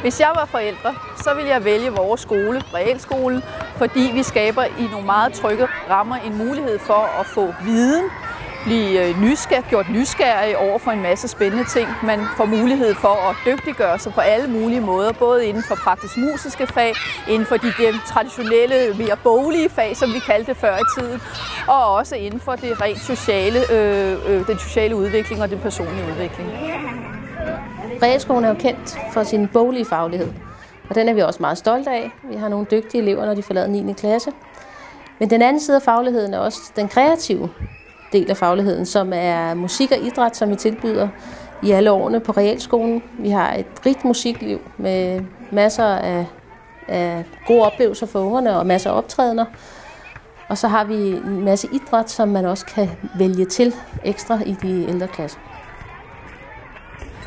Hvis jeg var forældre, så ville jeg vælge vores skole, realskolen, fordi vi skaber i nogle meget trygge rammer en mulighed for at få viden, blive gjort nysgerrig over for en masse spændende ting. Man får mulighed for at dygtiggøre sig på alle mulige måder, både inden for praktisk-musiske fag, inden for de traditionelle, mere boglige fag, som vi kaldte det før i tiden, og også inden for det rent sociale, den sociale udvikling og den personlige udvikling. Realskolen er jo kendt for sin boglige faglighed, og den er vi også meget stolte af. Vi har nogle dygtige elever, når de forlader 9. klasse. Men den anden side af fagligheden er også den kreative del af fagligheden, som er musik og idræt, som vi tilbyder i alle årene på realskolen. Vi har et rigt musikliv med masser af gode oplevelser for ungerne og masser af optrædener. Og så har vi en masse idræt, som man også kan vælge til ekstra i de ældre klasser.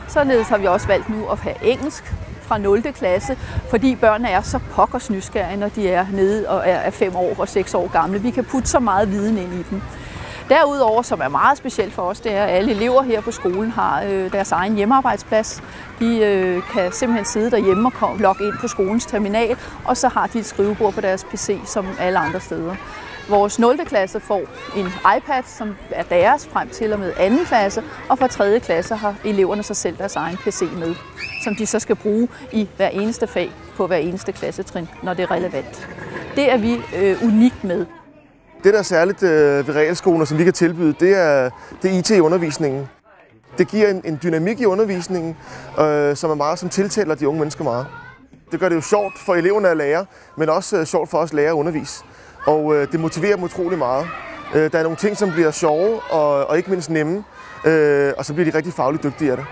Således har vi også valgt nu at have engelsk fra 0. klasse, fordi børnene er så pokkers nysgerrige, når de er nede og er 5 år og 6 år gamle. Vi kan putte så meget viden ind i dem. Derudover, som er meget specielt for os, det er, at alle elever her på skolen har deres egen hjemmearbejdsplads. De kan simpelthen sidde derhjemme og logge ind på skolens terminal, og så har de et skrivebord på deres PC, som alle andre steder. Vores 0. klasse får en iPad, som er deres frem til og med 2. klasse, og fra 3. klasse har eleverne så selv deres egen PC med, som de så skal bruge i hver eneste fag på hver eneste klassetrin, når det er relevant. Det er vi unikt med. Det, der er særligt ved realskoler, som vi kan tilbyde, det er IT i undervisningen. Det giver en dynamik i undervisningen, som tiltaler de unge mennesker meget. Det gør det jo sjovt for eleverne at lære, men også sjovt for os lærere at undervise. Og det motiverer dem utrolig meget. Der er nogle ting, som bliver sjove og ikke mindst nemme, og så bliver de rigtig fagligt dygtige af det.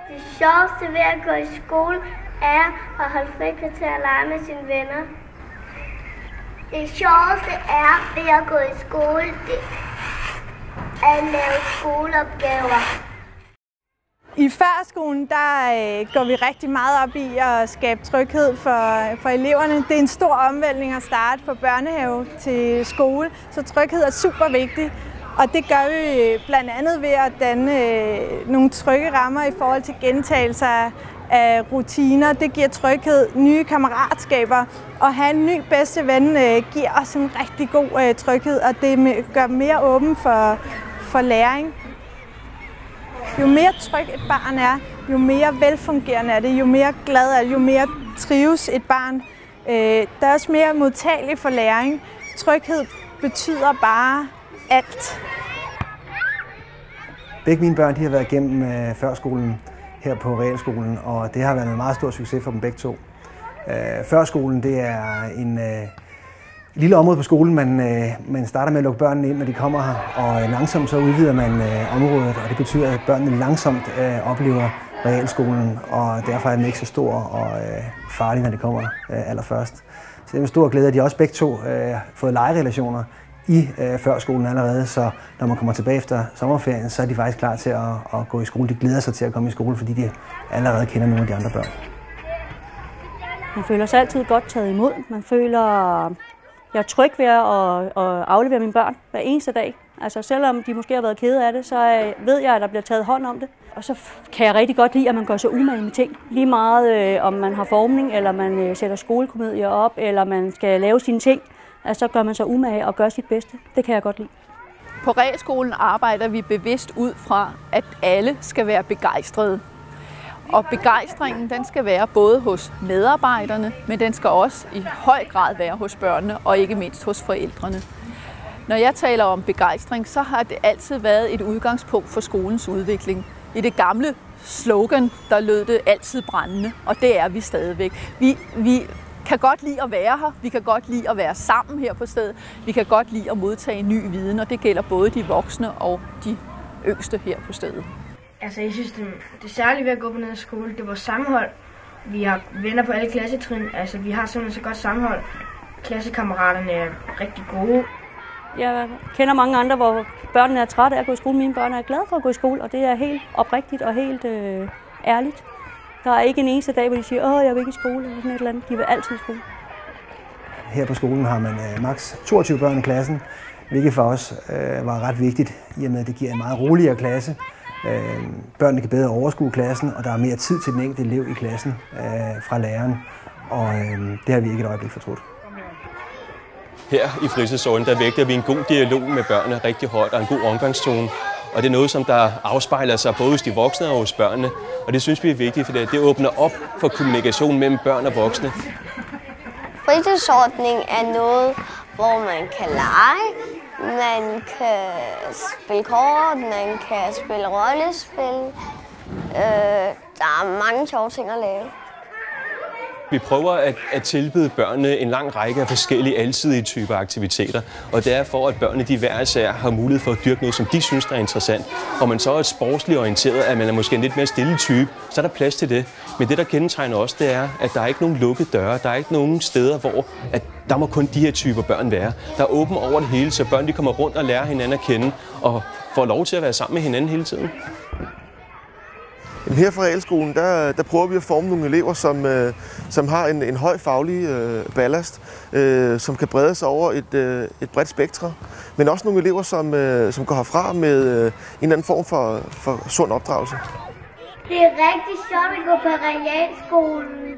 Det sjoveste ved at gå i skole er at holde frikvarter og lege med sine venner. Det sjoveste er ved at gå i skole, det er at lave skoleopgaver. I førskolen går vi rigtig meget op i at skabe tryghed for eleverne. Det er en stor omvæltning at starte fra børnehave til skole, så tryghed er super vigtigt. Og det gør vi blandt andet ved at danne nogle trygge rammer i forhold til gentagelser af rutiner. Det giver tryghed, nye kammeratskaber, og have en ny bedste ven giver os en rigtig god tryghed, og det gør mere åben for læring. Jo mere tryg et barn er, jo mere velfungerende er det, jo mere glad er det, jo mere trives et barn. Der er også mere modtagelig for læring. Tryghed betyder bare alt. Begge mine børn har været igennem førskolen her på realskolen, og det har været en meget stor succes for dem begge to. Førskolen, det er en lille område på skolen, man starter med at lukke børnene ind, når de kommer her, og langsomt så udvider man området, og det betyder, at børnene langsomt oplever realskolen, og derfor er den ikke så stor og farlig, når de kommer allerførst. Så det er med stor glæde, at de også begge to har fået legerelationer i førskolen allerede, så når man kommer tilbage efter sommerferien, så er de faktisk klar til at gå i skole. De glæder sig til at komme i skole, fordi de allerede kender nogle af de andre børn. Man føler sig altid godt taget imod. Man føler, jeg er tryg ved at aflevere mine børn hver eneste dag. Altså selvom de måske har været kede af det, så ved jeg, at der bliver taget hånd om det. Og så kan jeg rigtig godt lide, at man gør sig umage med ting. Lige meget om man har formning, eller man sætter skolekomedier op, eller man skal lave sine ting. Altså, så gør man sig umage og gør sit bedste. Det kan jeg godt lide. På realskolen arbejder vi bevidst ud fra, at alle skal være begejstrede. Og begejstringen den skal være både hos medarbejderne, men den skal også i høj grad være hos børnene og ikke mindst hos forældrene. Når jeg taler om begejstring, så har det altid været et udgangspunkt for skolens udvikling. I det gamle slogan, der lød det altid brændende, og det er vi stadigvæk. Vi kan godt lide at være her, vi kan godt lide at være sammen her på stedet, vi kan godt lide at modtage ny viden, og det gælder både de voksne og de yngste her på stedet. Altså, jeg synes, det særlige ved at gå på den her skole, det er vores sammenhold. Vi har venner på alle klassetrin, altså vi har simpelthen så godt sammenhold. Klassekammeraterne er rigtig gode. Jeg kender mange andre, hvor børnene er trætte af at gå i skole. Mine børn er glade for at gå i skole, og det er helt oprigtigt og helt ærligt. Der er ikke en eneste dag, hvor de siger, jeg vil ikke i skole eller sådan et eller andet. De vil altid i skole. Her på skolen har man maks 22 børn i klassen, hvilket for os var ret vigtigt, i og med at det giver en meget roligere klasse. Børnene kan bedre overskue klassen, og der er mere tid til den enkelte elev i klassen fra læreren, og det har vi ikke et øjeblik fortrudt. Her i fritidsåren, der vægter vi en god dialog med børnene rigtig højt og en god omgangstone. Og det er noget, som der afspejler sig både hos de voksne og hos børnene. Og det synes vi er vigtigt, for det åbner op for kommunikation mellem børn og voksne. Fritidsordning er noget, hvor man kan lege, man kan spille kort, man kan spille rollespil. Der er mange sjove ting at lave. Vi prøver at tilbyde børnene en lang række af forskellige alsidige typer aktiviteter. Og det er for, at børnene de hver især har mulighed for at dyrke noget, som de synes er interessant. Og man så er sportsligt orienteret, at man er måske en lidt mere stille type, så er der plads til det. Men det, der kendetegner også, det er, at der er ikke nogen lukkede døre. Der er ikke nogen steder, hvor at der må kun de her typer børn være. Der er åbent over det hele, så børn de kommer rundt og lærer hinanden at kende og får lov til at være sammen med hinanden hele tiden. Her fra realskolen, der prøver vi at forme nogle elever, som har en høj faglig ballast, som kan brede sig over et bredt spektre. Men også nogle elever, som går herfra med en eller anden form for sund opdragelse. Det er rigtig sjovt at gå på realskolen.